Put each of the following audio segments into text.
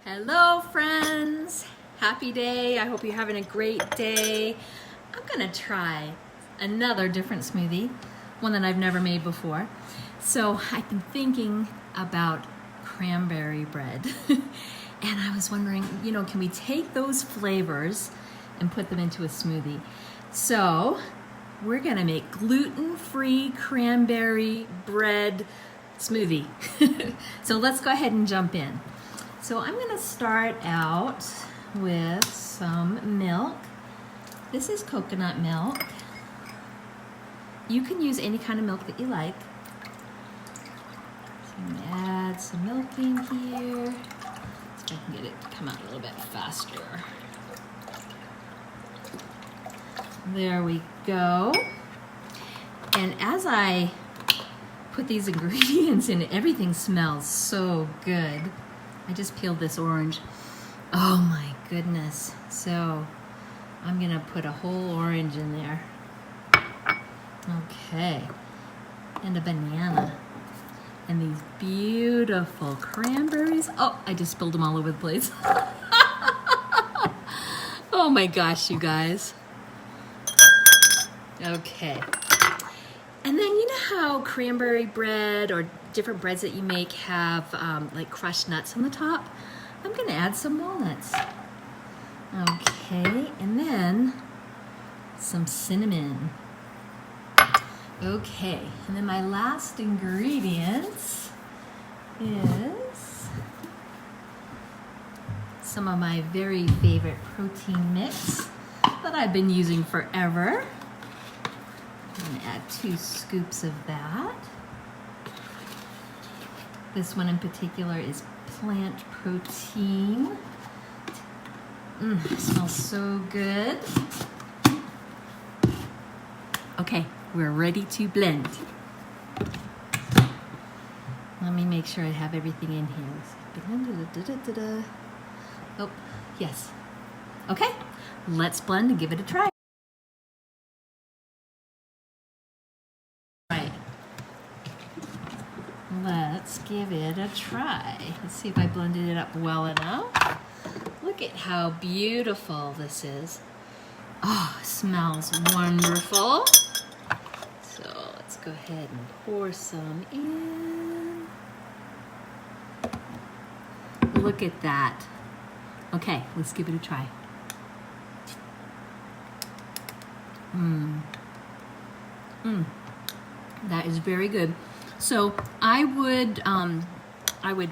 Hello friends, happy day. I hope you're having a great day. I'm gonna try another different smoothie, one that I've never made before. So I've been thinking about cranberry bread and I was wondering, can we take those flavors and put them into a smoothie? So we're gonna make gluten-free cranberry bread smoothie. So let's go ahead and jump in. So I'm going to start out with some milk. This is coconut milk. You can use any kind of milk that you like. So I'm going to add some milk in here. See if I can get it to come out a little bit faster. There we go. And as I put these ingredients in, everything smells so good. I just peeled this orange. Oh my goodness. So I'm gonna put a whole orange in there. Okay. And a banana. And these beautiful cranberries. Oh, I just spilled them all over the place. Oh my gosh, you guys. Okay. And then you know how cranberry bread or different breads that you make have like crushed nuts on the top? I'm gonna add some walnuts. Okay, and then some cinnamon. Okay, and then my last ingredients is some of my very favorite protein mix that I've been using forever. I'm going to add 2 scoops of that. This one in particular is plant protein. It smells so good. Okay, we're ready to blend. Let me make sure I have everything in here. Oh, yes. Okay, let's blend and give it a try. Let's give it a try. Let's see if I blended it up well enough. Look at how beautiful this is. Oh, it smells wonderful. So let's go ahead and pour some in. Look at that. Okay, let's give it a try. That is very good. So I would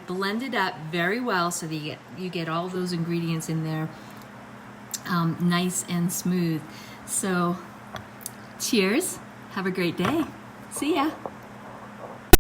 blend it up very well so that you get all those ingredients in there nice and smooth. So cheers, have a great day. See ya.